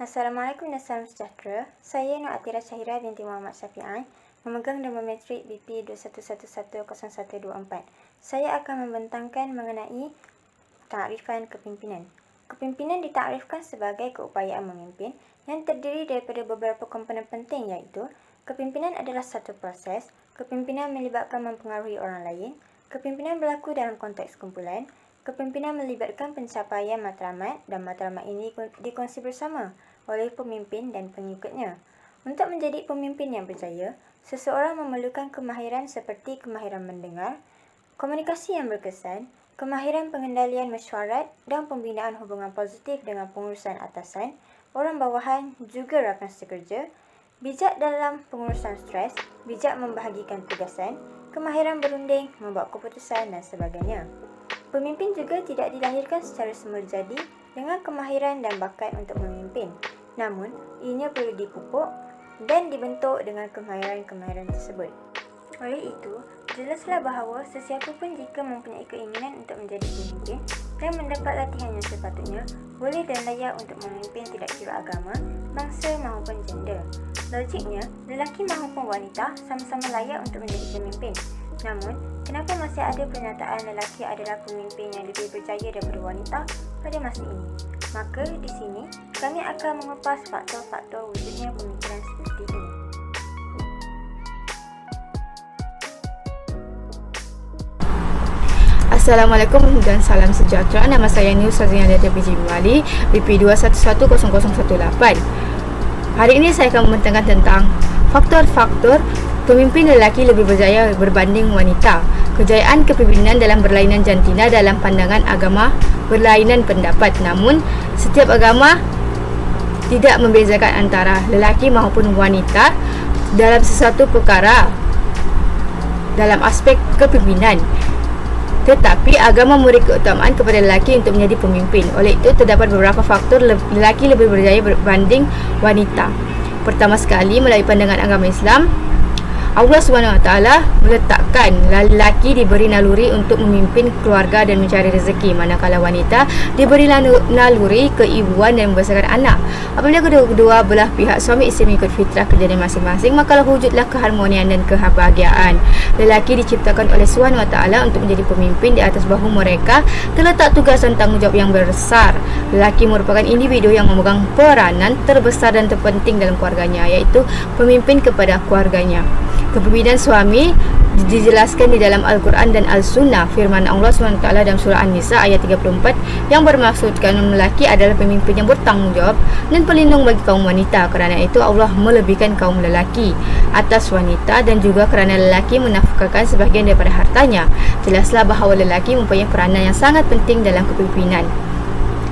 Assalamualaikum dan salam sejahtera. Saya Nur Atira Syahira binti Muhammad Syafi'an, memegang nombor metrik BP 21110124. Saya akan membentangkan mengenai takrifan kepimpinan. Kepimpinan ditakrifkan sebagai keupayaan memimpin yang terdiri daripada beberapa komponen penting, iaitu kepimpinan adalah satu proses, kepimpinan melibatkan mempengaruhi orang lain, kepimpinan berlaku dalam konteks kumpulan, kepimpinan melibatkan pencapaian matlamat dan matlamat ini dikongsi bersama oleh pemimpin dan pengikutnya. Untuk menjadi pemimpin yang berjaya, seseorang memerlukan kemahiran seperti kemahiran mendengar, komunikasi yang berkesan, kemahiran pengendalian mesyuarat dan pembinaan hubungan positif dengan pengurusan atasan, orang bawahan juga rakan sekerja, bijak dalam pengurusan stres, bijak membahagikan tugasan, kemahiran berunding, membuat keputusan dan sebagainya. Pemimpin juga tidak dilahirkan secara semula jadi dengan kemahiran dan bakat untuk memimpin. Namun, ianya perlu dipupuk dan dibentuk dengan kemahiran-kemahiran tersebut. Oleh itu, jelaslah bahawa sesiapa pun jika mempunyai keinginan untuk menjadi pemimpin dan mendapat latihan yang sepatutnya, boleh dan layak untuk memimpin tidak kira agama, bangsa maupun gender. Logiknya, lelaki maupun wanita sama-sama layak untuk menjadi pemimpin. Namun, kenapa masih ada pernyataan lelaki adalah pemimpin yang lebih berjaya daripada wanita pada masa ini? Maka di sini, kami akan mengupas faktor-faktor wujudnya pemikiran seperti ini. Assalamualaikum dan salam sejahtera. Nama saya Nur Sazina dari PJ Bali, BP 21110018. Hari ini saya akan membentangkan tentang faktor-faktor pemimpin lelaki lebih berjaya berbanding wanita. Kejayaan kepimpinan dalam berlainan jantina dalam pandangan agama berlainan pendapat. Namun, setiap agama tidak membezakan antara lelaki maupun wanita dalam sesuatu perkara dalam aspek kepimpinan. Tetapi agama memberi keutamaan kepada lelaki untuk menjadi pemimpin. Oleh itu, terdapat beberapa faktor lelaki lebih berjaya berbanding wanita. Pertama sekali, melalui pandangan agama Islam, Allah SWT meletakkan lelaki diberi naluri untuk memimpin keluarga dan mencari rezeki, manakala wanita diberi naluri keibuan dan membesarkan anak. Apabila kedua-dua belah pihak suami isteri mengikut fitrah kejadian masing-masing, maka wujudlah keharmonian dan kebahagiaan. Lelaki diciptakan oleh SWT untuk menjadi pemimpin. Di atas bahu mereka terletak tugas dan tanggungjawab yang besar. Lelaki merupakan individu yang memegang peranan terbesar dan terpenting dalam keluarganya, iaitu pemimpin kepada keluarganya. Kepimpinan suami dijelaskan di dalam Al-Quran dan Al-Sunnah. Firman Allah SWT dalam surah An-Nisa ayat 34 yang bermaksudkan lelaki adalah pemimpin yang bertanggungjawab dan pelindung bagi kaum wanita. Kerana itu Allah melebihkan kaum lelaki atas wanita, dan juga kerana lelaki menafkahkan sebahagian daripada hartanya. Jelaslah bahawa lelaki mempunyai peranan yang sangat penting dalam kepimpinan.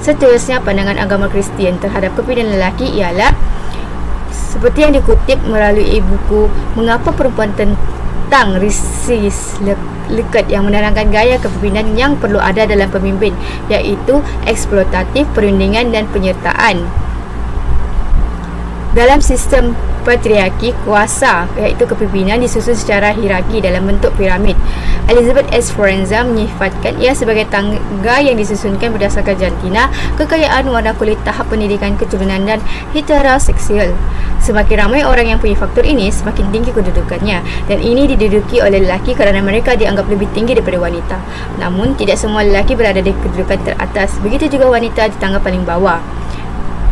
Seterusnya, pandangan agama Kristian terhadap kepimpinan lelaki ialah seperti yang dikutip melalui buku Mengapa Perempuan tentang Risis Lekat yang menerangkan gaya kepimpinan yang perlu ada dalam pemimpin, iaitu eksploitatif, perundingan dan penyertaan. Dalam sistem patriarki, kuasa iaitu kepimpinan disusun secara hierarki dalam bentuk piramid. Elizabeth S. Forenza menyifatkan ia sebagai tangga yang disusunkan berdasarkan jantina, kekayaan, warna kulit, tahap pendidikan, keturunan dan heteroseksual. Semakin ramai orang yang punya faktor ini, semakin tinggi kedudukannya, dan ini diduduki oleh lelaki kerana mereka dianggap lebih tinggi daripada wanita. Namun, tidak semua lelaki berada di kedudukan teratas. Begitu juga wanita di tangga paling bawah.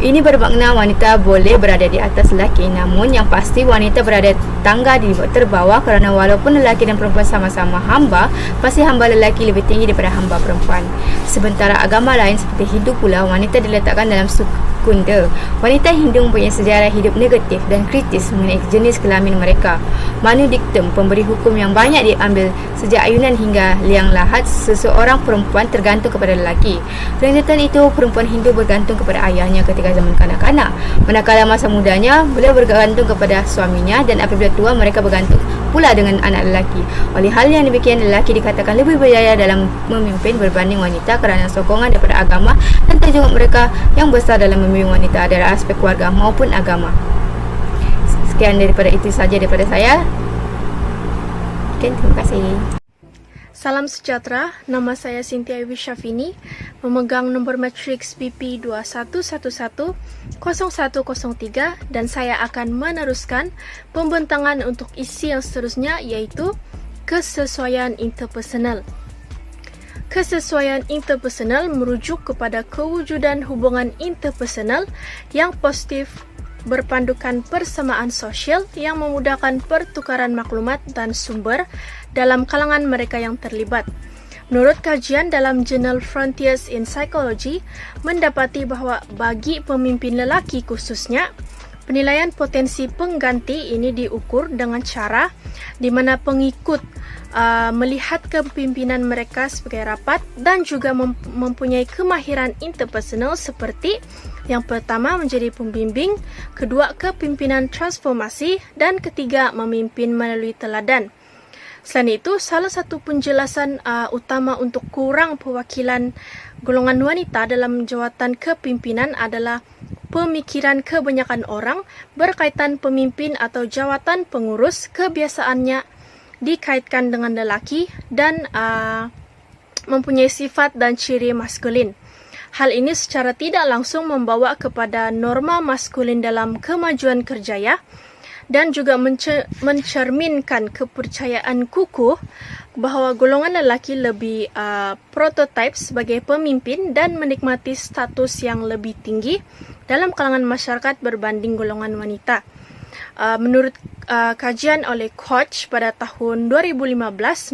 Ini bermakna wanita boleh berada di atas lelaki, namun yang pasti wanita berada tangga di terbawah, kerana walaupun lelaki dan perempuan sama-sama hamba, pasti hamba lelaki lebih tinggi daripada hamba perempuan. Sementara agama lain seperti Hindu pula, wanita diletakkan dalam sekunda. Wanita Hindu mempunyai sejarah hidup negatif dan kritis mengenai jenis kelamin mereka. Manu diktum, pemberi hukum yang banyak diambil sejak ayunan hingga liang lahat, seseorang perempuan tergantung kepada lelaki. Lanjutan itu, perempuan Hindu bergantung kepada ayahnya ketika zaman kanak-kanak, manakala masa mudanya beliau bergantung kepada suaminya, dan apabila tua mereka bergantung pula dengan anak lelaki. Oleh hal yang demikian, lelaki dikatakan lebih berjaya dalam memimpin berbanding wanita kerana sokongan daripada agama dan tanggungjawab mereka yang besar dalam membimbing wanita dari aspek keluarga maupun agama. Sekian daripada itu saja daripada saya. Terima kasih. Salam sejahtera, nama saya Cynthia Iwi Syafini, memegang nombor matriks BP 2111-0103 dan saya akan meneruskan pembentangan untuk isi yang seterusnya iaitu kesesuaian interpersonal. Kesesuaian interpersonal merujuk kepada kewujudan hubungan interpersonal yang positif berpandukan persamaan sosial yang memudahkan pertukaran maklumat dan sumber dalam kalangan mereka yang terlibat. Menurut kajian dalam jurnal Frontiers in Psychology, mendapati bahawa bagi pemimpin lelaki khususnya, penilaian potensi pengganti ini diukur dengan cara di mana pengikut melihat kepimpinan mereka sebagai rapat dan juga mempunyai kemahiran interpersonal seperti yang pertama menjadi pembimbing, kedua kepimpinan transformasi dan ketiga memimpin melalui teladan. Selain itu, salah satu penjelasan utama untuk kurang perwakilan golongan wanita dalam jawatan kepimpinan adalah pemikiran kebanyakan orang berkaitan pemimpin atau jawatan pengurus kebiasaannya dikaitkan dengan lelaki dan mempunyai sifat dan ciri maskulin. Hal ini secara tidak langsung membawa kepada norma maskulin dalam kemajuan kerjaya dan juga mencerminkan kepercayaan kukuh bahawa golongan lelaki lebih prototype sebagai pemimpin dan menikmati status yang lebih tinggi dalam kalangan masyarakat berbanding golongan wanita. Menurut kajian oleh Koch pada tahun 2015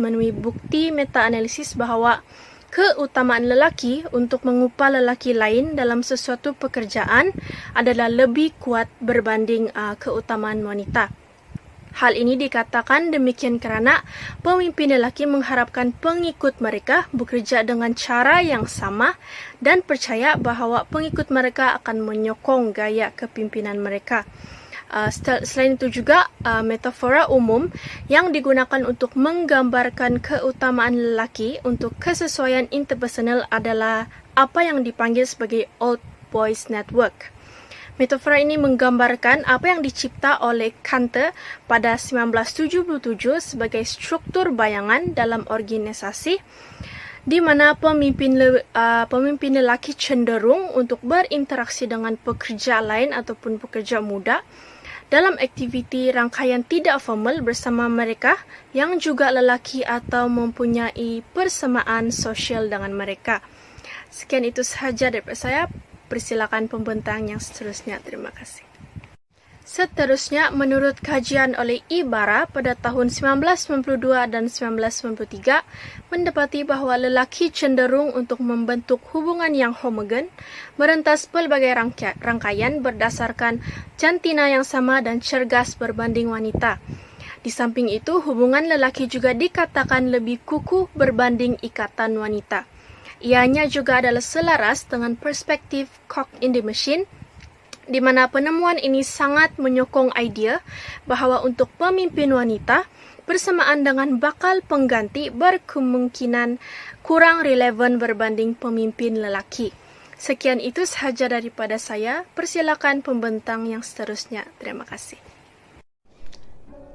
menemui bukti meta-analisis bahawa keutamaan lelaki untuk mengupah lelaki lain dalam sesuatu pekerjaan adalah lebih kuat berbanding keutamaan wanita. Hal ini dikatakan demikian kerana pemimpin lelaki mengharapkan pengikut mereka bekerja dengan cara yang sama dan percaya bahawa pengikut mereka akan menyokong gaya kepimpinan mereka. Selain itu juga metafora umum yang digunakan untuk menggambarkan keutamaan lelaki untuk kesesuaian interpersonal adalah apa yang dipanggil sebagai Old Boys Network. Metafora ini menggambarkan apa yang dicipta oleh Kant pada 1977 sebagai struktur bayangan dalam organisasi di mana pemimpin lelaki cenderung untuk berinteraksi dengan pekerja lain ataupun pekerja muda dalam aktiviti rangkaian tidak formal bersama mereka yang juga lelaki atau mempunyai persamaan sosial dengan mereka. Sekian itu sahaja daripada saya. Persilakan pembentang yang seterusnya. Terima kasih. Seterusnya, menurut kajian oleh Ibarra pada tahun 1992 dan 1993, mendapati bahawa lelaki cenderung untuk membentuk hubungan yang homogen, merentas pelbagai rangkaian berdasarkan jantina yang sama dan cergas berbanding wanita. Di samping itu, hubungan lelaki juga dikatakan lebih kukuh berbanding ikatan wanita. Ianya juga adalah selaras dengan perspektif Cock in the Machine, di mana penemuan ini sangat menyokong idea bahawa untuk pemimpin wanita, bersamaan dengan bakal pengganti berkemungkinan kurang relevan berbanding pemimpin lelaki. Sekian itu sahaja daripada saya. Persilakan pembentang yang seterusnya. Terima kasih.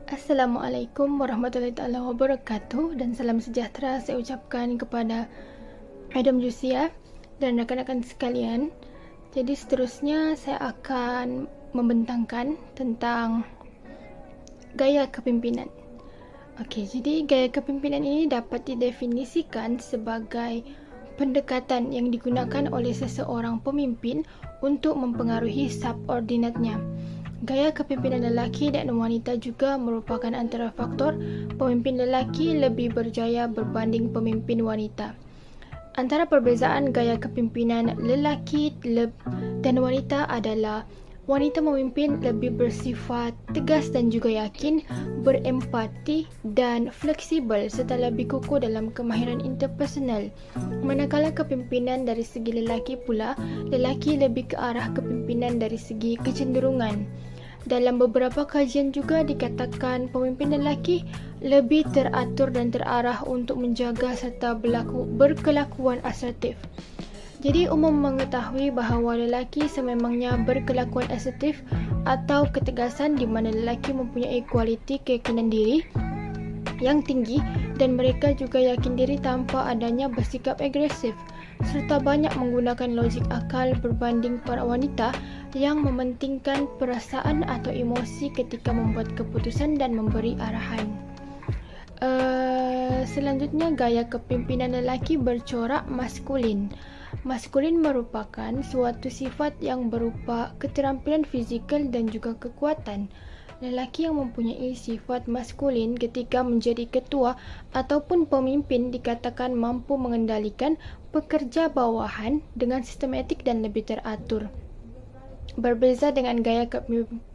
Assalamualaikum warahmatullahi wabarakatuh dan salam sejahtera saya ucapkan kepada Madam Jusia dan rakan-rakan sekalian. Jadi seterusnya saya akan membentangkan tentang gaya kepimpinan. Okey, jadi gaya kepimpinan ini dapat didefinisikan sebagai pendekatan yang digunakan oleh seseorang pemimpin untuk mempengaruhi subordinatnya. Gaya kepimpinan lelaki dan wanita juga merupakan antara faktor pemimpin lelaki lebih berjaya berbanding pemimpin wanita. Antara perbezaan gaya kepimpinan lelaki dan wanita adalah wanita memimpin lebih bersifat tegas dan juga yakin, berempati dan fleksibel serta lebih kukuh dalam kemahiran interpersonal. Manakala kepimpinan dari segi lelaki pula, lelaki lebih ke arah kepimpinan dari segi kecenderungan. Dalam beberapa kajian juga dikatakan pemimpin lelaki lebih teratur dan terarah untuk menjaga serta berkelakuan asertif. Jadi umum mengetahui bahawa lelaki sememangnya berkelakuan asertif atau ketegasan di mana lelaki mempunyai kualiti keyakinan diri yang tinggi dan mereka juga yakin diri tanpa adanya bersikap agresif, serta banyak menggunakan logik akal berbanding para wanita yang mementingkan perasaan atau emosi ketika membuat keputusan dan memberi arahan. Selanjutnya, gaya kepimpinan lelaki bercorak maskulin. Maskulin merupakan suatu sifat yang berupa keterampilan fizikal dan juga kekuatan. Lelaki yang mempunyai sifat maskulin ketika menjadi ketua ataupun pemimpin dikatakan mampu mengendalikan pekerja bawahan dengan sistematik dan lebih teratur. Berbeza dengan gaya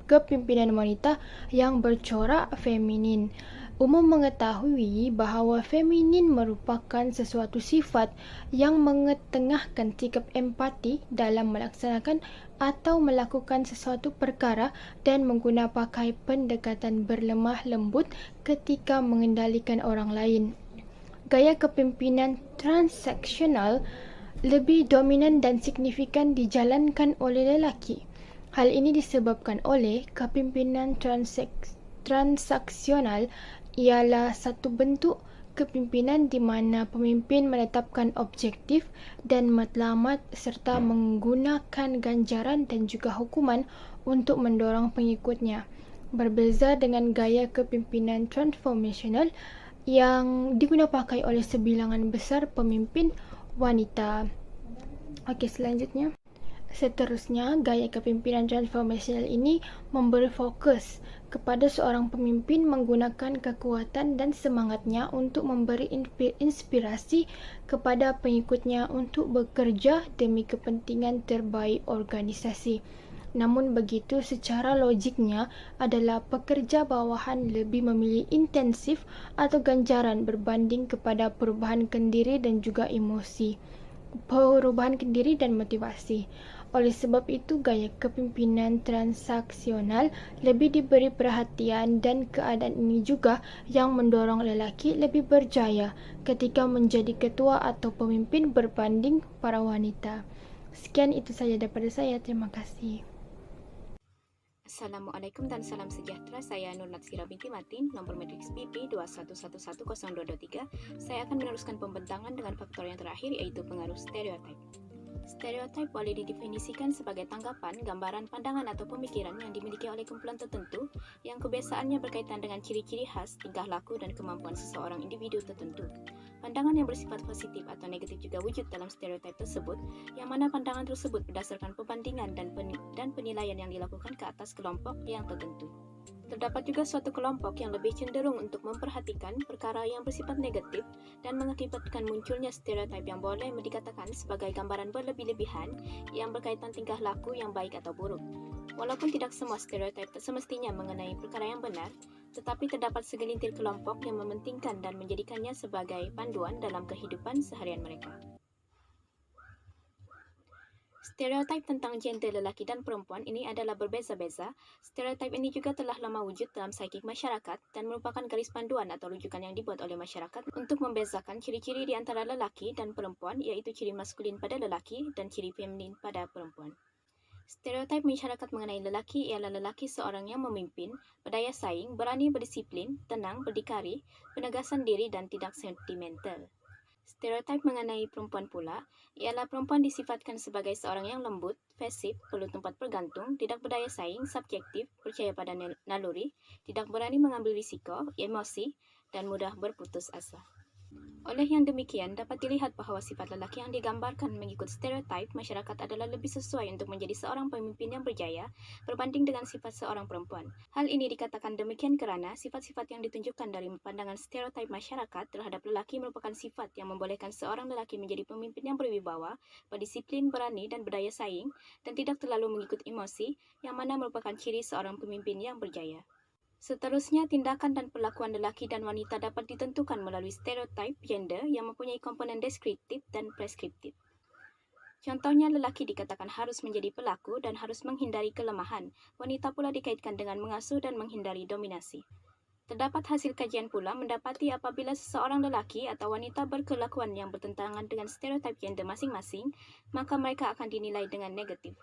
kepimpinan wanita yang bercorak feminin. Umum mengetahui bahawa feminin merupakan sesuatu sifat yang mengetengahkan sikap empati dalam melaksanakan atau melakukan sesuatu perkara dan menggunakan pakai pendekatan berlemah lembut ketika mengendalikan orang lain. Gaya kepimpinan transaksional lebih dominan dan signifikan dijalankan oleh lelaki. Hal ini disebabkan oleh kepimpinan transaksional ialah satu bentuk kepimpinan di mana pemimpin menetapkan objektif dan matlamat serta menggunakan ganjaran dan juga hukuman untuk mendorong pengikutnya. Berbeza dengan gaya kepimpinan transformational yang digunakan pakai oleh sebilangan besar pemimpin wanita. Okey, seterusnya, gaya kepimpinan transformational ini memberi fokus kepada seorang pemimpin menggunakan kekuatan dan semangatnya untuk memberi inspirasi kepada pengikutnya untuk bekerja demi kepentingan terbaik organisasi. Namun begitu, secara logiknya adalah pekerja bawahan lebih memilih intensif atau ganjaran berbanding kepada perubahan kendiri dan juga emosi. Perubahan kendiri dan motivasi. Oleh sebab itu, gaya kepimpinan transaksional lebih diberi perhatian dan keadaan ini juga yang mendorong lelaki lebih berjaya ketika menjadi ketua atau pemimpin berbanding para wanita. Sekian itu saja daripada saya. Terima kasih. Assalamualaikum dan salam sejahtera. Saya Nur Natsira binti Matin, nomor matriks BP 211100223. Saya akan meneruskan pembentangan dengan faktor yang terakhir, yaitu pengaruh stereotip. Stereotip boleh didefinisikan sebagai tanggapan, gambaran, pandangan atau pemikiran yang dimiliki oleh kumpulan tertentu yang kebiasaannya berkaitan dengan ciri-ciri khas, tingkah laku dan kemampuan seseorang individu tertentu. Pandangan yang bersifat positif atau negatif juga wujud dalam stereotip tersebut, yang mana pandangan tersebut berdasarkan perbandingan dan penilaian yang dilakukan ke atas kelompok yang tertentu. Terdapat juga suatu kelompok yang lebih cenderung untuk memperhatikan perkara yang bersifat negatif dan mengakibatkan munculnya stereotip yang boleh dikatakan sebagai gambaran berlebih-lebihan yang berkaitan tingkah laku yang baik atau buruk. Walaupun tidak semua stereotip semestinya mengenai perkara yang benar, tetapi terdapat segelintir kelompok yang mementingkan dan menjadikannya sebagai panduan dalam kehidupan seharian mereka. Stereotip tentang gender lelaki dan perempuan ini adalah berbeza-beza. Stereotip ini juga telah lama wujud dalam psikik masyarakat dan merupakan garis panduan atau rujukan yang dibuat oleh masyarakat untuk membezakan ciri-ciri di antara lelaki dan perempuan, iaitu ciri maskulin pada lelaki dan ciri feminin pada perempuan. Stereotip masyarakat mengenai lelaki ialah lelaki seorang yang memimpin, berdaya saing, berani berdisiplin, tenang, berdikari, penegasan diri dan tidak sentimental. Stereotip mengenai perempuan pula ialah perempuan disifatkan sebagai seorang yang lembut, pasif, perlu tempat bergantung, tidak berdaya saing, subjektif, percaya pada naluri, tidak berani mengambil risiko, emosi, dan mudah berputus asa. Oleh yang demikian, dapat dilihat bahawa sifat lelaki yang digambarkan mengikut stereotip masyarakat adalah lebih sesuai untuk menjadi seorang pemimpin yang berjaya berbanding dengan sifat seorang perempuan. Hal ini dikatakan demikian kerana sifat-sifat yang ditunjukkan dari pandangan stereotip masyarakat terhadap lelaki merupakan sifat yang membolehkan seorang lelaki menjadi pemimpin yang berwibawa, berdisiplin, berani dan berdaya saing, dan tidak terlalu mengikut emosi, yang mana merupakan ciri seorang pemimpin yang berjaya. Seterusnya, tindakan dan perlakuan lelaki dan wanita dapat ditentukan melalui stereotip gender yang mempunyai komponen deskriptif dan preskriptif. Contohnya, lelaki dikatakan harus menjadi pelaku dan harus menghindari kelemahan. Wanita pula dikaitkan dengan mengasuh dan menghindari dominasi. Terdapat hasil kajian pula mendapati apabila seseorang lelaki atau wanita berkelakuan yang bertentangan dengan stereotip gender masing-masing, maka mereka akan dinilai dengan negatif.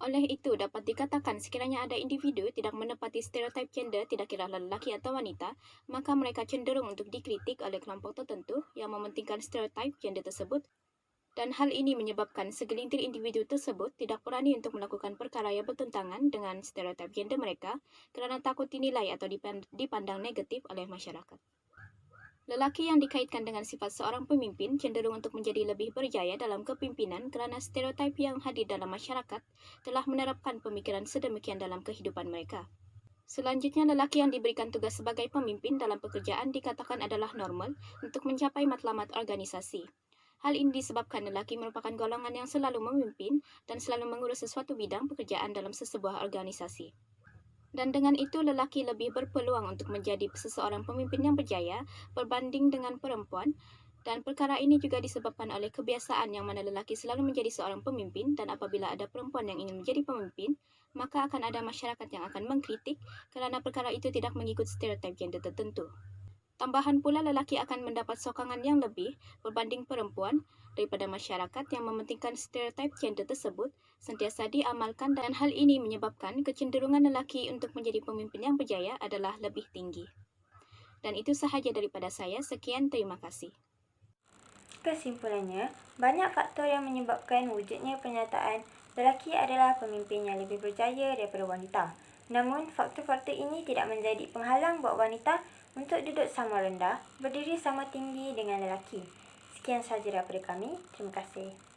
Oleh itu, dapat dikatakan sekiranya ada individu tidak menepati stereotip gender, tidak kira lelaki atau wanita, maka mereka cenderung untuk dikritik oleh kelompok tertentu yang mementingkan stereotip gender tersebut, dan hal ini menyebabkan segelintir individu tersebut tidak berani untuk melakukan perkara yang bertentangan dengan stereotip gender mereka kerana takut dinilai atau dipandang negatif oleh masyarakat. Lelaki yang dikaitkan dengan sifat seorang pemimpin cenderung untuk menjadi lebih berjaya dalam kepimpinan kerana stereotip yang hadir dalam masyarakat telah menerapkan pemikiran sedemikian dalam kehidupan mereka. Selanjutnya, lelaki yang diberikan tugas sebagai pemimpin dalam pekerjaan dikatakan adalah normal untuk mencapai matlamat organisasi. Hal ini disebabkan lelaki merupakan golongan yang selalu memimpin dan selalu mengurus sesuatu bidang pekerjaan dalam sesebuah organisasi. Dan dengan itu, lelaki lebih berpeluang untuk menjadi seseorang pemimpin yang berjaya berbanding dengan perempuan, dan perkara ini juga disebabkan oleh kebiasaan yang mana lelaki selalu menjadi seorang pemimpin, dan apabila ada perempuan yang ingin menjadi pemimpin, maka akan ada masyarakat yang akan mengkritik kerana perkara itu tidak mengikut stereotip gender tertentu. Tambahan pula, lelaki akan mendapat sokongan yang lebih berbanding perempuan daripada masyarakat yang mementingkan stereotip gender tersebut sentiasa diamalkan, dan hal ini menyebabkan kecenderungan lelaki untuk menjadi pemimpin yang berjaya adalah lebih tinggi. Dan itu sahaja daripada saya. Sekian, terima kasih. Kesimpulannya, banyak faktor yang menyebabkan wujudnya pernyataan lelaki adalah pemimpin yang lebih berjaya daripada wanita. Namun, faktor-faktor ini tidak menjadi penghalang buat wanita untuk duduk sama rendah, berdiri sama tinggi dengan lelaki. Sekian sahaja daripada kami. Terima kasih.